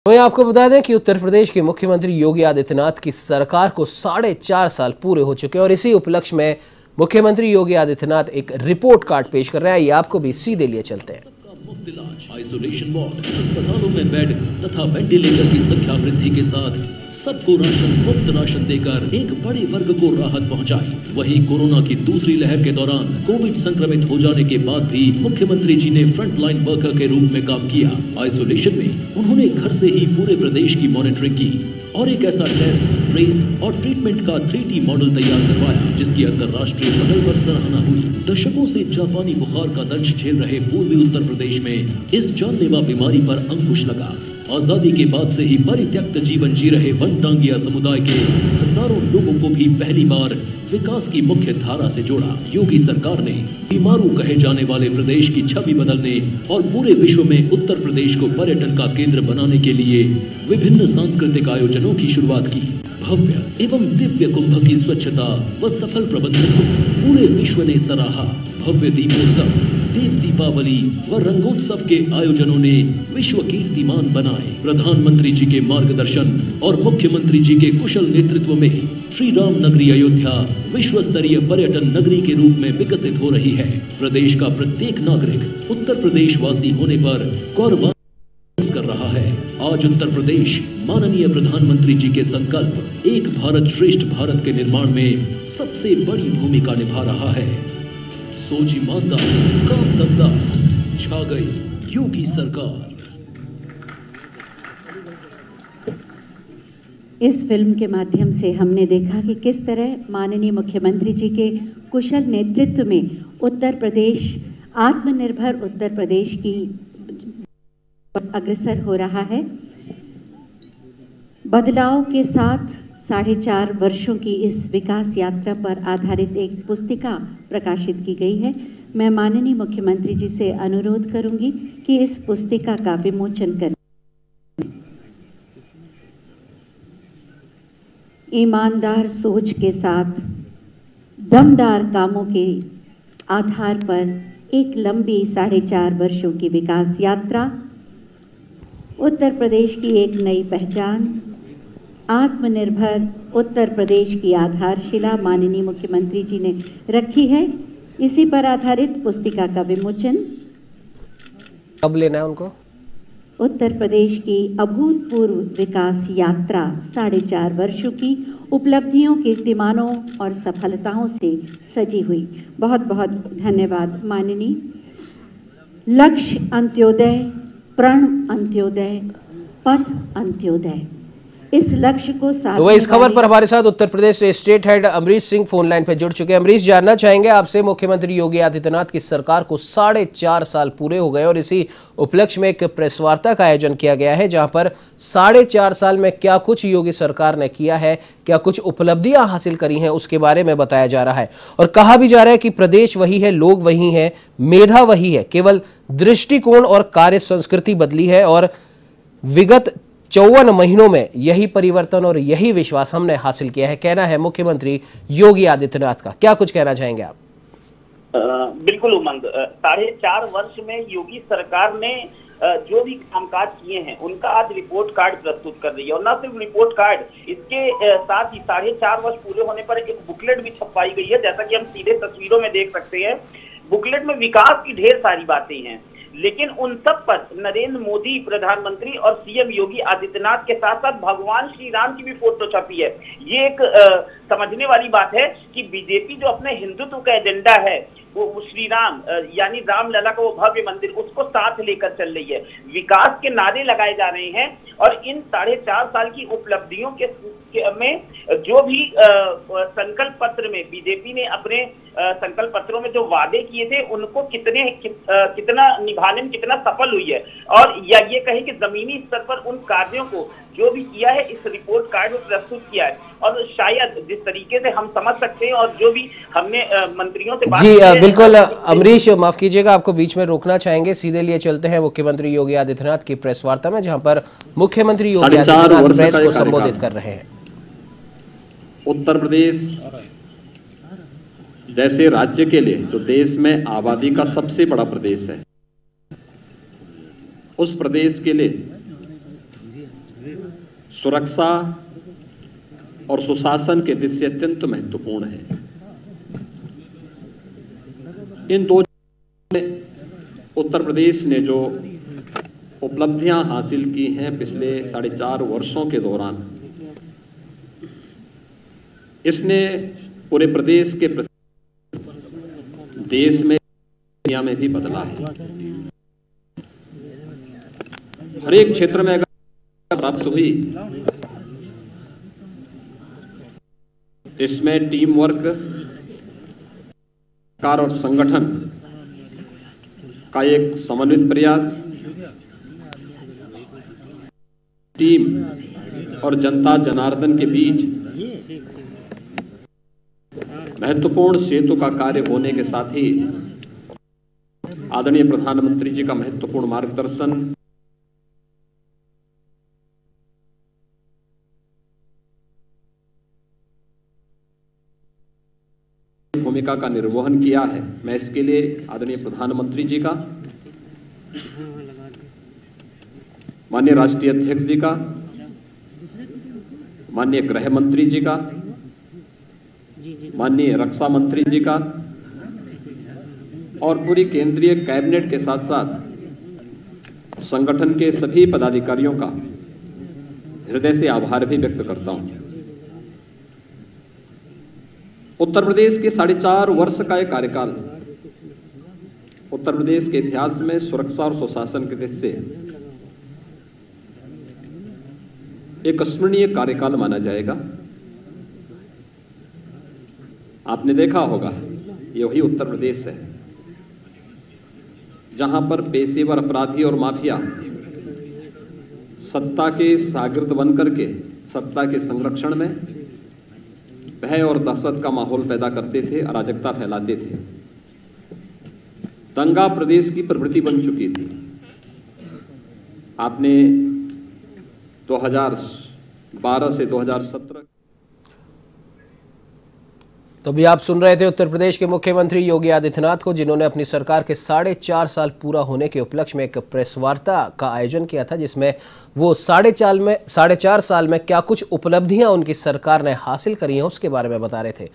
वहीं आपको बता दें कि उत्तर प्रदेश के मुख्यमंत्री योगी आदित्यनाथ की सरकार को 4.5 साल पूरे हो चुके हैं और इसी उपलक्ष्य में मुख्यमंत्री योगी आदित्यनाथ एक रिपोर्ट कार्ड पेश कर रहे हैं। ये आपको भी सीधे लिए चलते हैं। मुफ्त इलाज, आइसोलेशन वार्ड, अस्पतालों में बेड तथा वेंटिलेटर की संख्या वृद्धि के साथ सबको मुफ्त राशन देकर एक बड़े वर्ग को राहत पहुंचाई। वहीं कोरोना की दूसरी लहर के दौरान कोविड संक्रमित हो जाने के बाद भी मुख्यमंत्री जी ने फ्रंटलाइन वर्कर के रूप में काम किया। आइसोलेशन में उन्होंने घर से ही पूरे प्रदेश की मॉनिटरिंग की और एक ऐसा टेस्ट, ट्रेस और ट्रीटमेंट का 3D मॉडल तैयार करवाया जिसकी अंतर्राष्ट्रीय पटल पर सराहना हुई। दशकों से जापानी बुखार का दंश झेल रहे पूर्वी उत्तर प्रदेश में इस जानलेवा बीमारी पर अंकुश लगा। आजादी के बाद से ही परित्यक्त जीवन जी रहे वनटांगिया समुदाय के हजारों लोगों को भी पहली बार विकास की मुख्य धारा से जोड़ा। योगी सरकार ने बीमारू कहे जाने वाले प्रदेश की छवि बदलने और पूरे विश्व में उत्तर प्रदेश को पर्यटन का केंद्र बनाने के लिए विभिन्न सांस्कृतिक आयोजनों की शुरुआत की। भव्य एवं दिव्य कुंभ की स्वच्छता व सफल प्रबंधन को पूरे विश्व ने सराहा। भव्य दीपोत्सव, देव दीपावली व रंगोत्सव के आयोजनों ने विश्व कीर्तिमान बनाए। प्रधानमंत्री जी के मार्गदर्शन और मुख्यमंत्री जी के कुशल नेतृत्व में श्री राम नगरी अयोध्या विश्व स्तरीय पर्यटन नगरी के रूप में विकसित हो रही है। प्रदेश का प्रत्येक नागरिक उत्तर प्रदेश वासी होने पर गौरवान्वित कर रहा है। आज उत्तर प्रदेश माननीय प्रधानमंत्री जी के संकल्प एक भारत श्रेष्ठ भारत के निर्माण में सबसे बड़ी भूमिका निभा रहा है। सोच ईमानदार, काम दमदार, छा गई योगी सरकार। इस फिल्म के माध्यम से हमने देखा कि किस तरह माननीय मुख्यमंत्री जी के कुशल नेतृत्व में उत्तर प्रदेश आत्मनिर्भर उत्तर प्रदेश की अग्रसर हो रहा है। बदलाव के साथ 4.5 वर्षों की इस विकास यात्रा पर आधारित एक पुस्तिका प्रकाशित की गई है। मैं माननीय मुख्यमंत्री जी से अनुरोध करूंगी कि इस पुस्तिका का विमोचन करें। ईमानदार सोच के साथ दमदार कामों के आधार पर एक लंबी 4.5 वर्षों की विकास यात्रा, उत्तर प्रदेश की एक नई पहचान, आत्मनिर्भर उत्तर प्रदेश की आधारशिला माननीय मुख्यमंत्री जी ने रखी है। इसी पर आधारित पुस्तिका का विमोचन कब लेना है उनको? उत्तर प्रदेश की अभूतपूर्व विकास यात्रा 4.5 वर्षों की उपलब्धियों, कीर्तिमानों और सफलताओं से सजी हुई। बहुत बहुत धन्यवाद माननीय। लक्ष्य अंत्योदय, प्रण अंत्योदय, पथ अंत्योदय, इस लक्ष्य को साथ। तो वह इस खबर पर हमारे साथ उत्तर प्रदेश से state head Amrish Singh phone line पर जुड़ चुके हैं। अमरीश, जानना चाहेंगे आपसे, मुख्यमंत्री योगी आदित्यनाथ की सरकार को 4.5 साल पूरे हो गए और इसी उपलक्ष्य में एक प्रेस वार्ता का आयोजन किया गया है जहां पर 4.5 साल में क्या कुछ योगी सरकार ने किया है, क्या कुछ उपलब्धियां हासिल करी हैं, उसके बारे में बताया जा रहा है। और कहा भी जा रहा है कि प्रदेश वही है, लोग वही हैं, मेधा वही है, केवल दृष्टिकोण और कार्य संस्कृति बदली है और विगत 54 महीनों में यही परिवर्तन और यही विश्वास हमने हासिल किया है, कहना है मुख्यमंत्री योगी आदित्यनाथ का। क्या कुछ कहना चाहेंगे आप? बिल्कुल उमंग, 4.5 वर्ष में योगी सरकार ने जो भी कामकाज किए हैं उनका आज रिपोर्ट कार्ड प्रस्तुत कर रही है। और न सिर्फ रिपोर्ट कार्ड, इसके साथ ही 4.5 वर्ष पूरे होने पर एक बुकलेट भी छपवाई गई है, जैसा कि हम सीधे तस्वीरों में देख सकते हैं। बुकलेट में विकास की ढेर सारी बातें हैं, लेकिन उन सब पर नरेंद्र मोदी प्रधानमंत्री और सीएम योगी आदित्यनाथ के साथ साथ भगवान श्री राम की भी फोटो छपी है। ये एक समझने वाली बात है कि बीजेपी जो अपने हिंदुत्व का एजेंडा है, वो श्री राम यानी रामलला का वो भव्य मंदिर, उसको साथ लेकर चल रही है। विकास के नारे लगाए जा रहे हैं और इन 4.5 साल की उपलब्धियों के में जो भी संकल्प पत्र में बीजेपी ने अपने संकल्प पत्रों में जो वादे किए थे उनको कितना निभाने में कितना सफल हुई है। और या ये कहें कि जमीनी स्तर पर उन कार्यों को जो भी किया है इस रिपोर्ट कार्ड में प्रस्तुत किया है। और शायद जिस तरीके से हम समझ सकते हैं और जो भी हमने मंत्रियों से बात जी बिल्कुल अमरीश, माफ कीजिएगा, आपको बीच में रोकना चाहेंगे। सीधे लिए चलते हैं मुख्यमंत्री योगी आदित्यनाथ की प्रेस वार्ता में जहां पर मुख्यमंत्री योगी आदित्यनाथ प्रेस को संबोधित कर रहे हैं। उत्तर प्रदेश जैसे राज्य के लिए जो देश में आबादी का सबसे बड़ा प्रदेश है, उस प्रदेश के लिए सुरक्षा और सुशासन के दृष्टि से अत्यंत महत्वपूर्ण है। इन दो में उत्तर प्रदेश ने जो उपलब्धियां हासिल की हैं पिछले 4.5 वर्षों के दौरान, इसने पूरे प्रदेश के देश में, दुनिया में भी बदला है। हर एक क्षेत्र में अगर प्राप्त हुई, इसमें टीम वर्क, सरकार और संगठन का एक समन्वित प्रयास, टीम और जनता जनार्दन के बीच महत्वपूर्ण सेतु का कार्य होने के साथ ही आदरणीय प्रधानमंत्री जी का महत्वपूर्ण मार्गदर्शन, भूमिका का निर्वहन किया है। मैं इसके लिए आदरणीय प्रधानमंत्री जी का, माननीय राष्ट्रीय अध्यक्ष जी का, माननीय गृह मंत्री जी का, माननीय रक्षा मंत्री जी का और पूरी केंद्रीय कैबिनेट के साथ साथ संगठन के सभी पदाधिकारियों का हृदय से आभार भी व्यक्त करता हूं। उत्तर प्रदेश के 4.5 वर्ष का यह कार्यकाल उत्तर प्रदेश के इतिहास में सुरक्षा और सुशासन के दृष्टि से एक स्मरणीय कार्यकाल माना जाएगा। आपने देखा होगा, ये वही उत्तर प्रदेश है जहां पर पेशेवर अपराधी और माफिया सत्ता के शागिर्द बनकर के सत्ता के संरक्षण में भय और दहशत का माहौल पैदा करते थे, अराजकता फैलाते थे। दंगा प्रदेश की प्रवृत्ति बन चुकी थी। आपने 2012 से 2017 तो अभी आप सुन रहे थे उत्तर प्रदेश के मुख्यमंत्री योगी आदित्यनाथ को, जिन्होंने अपनी सरकार के 4.5 साल पूरा होने के उपलक्ष्य में एक प्रेस वार्ता का आयोजन किया था, जिसमें वो 4.5 साल में क्या कुछ उपलब्धियां उनकी सरकार ने हासिल करी हैं उसके बारे में बता रहे थे।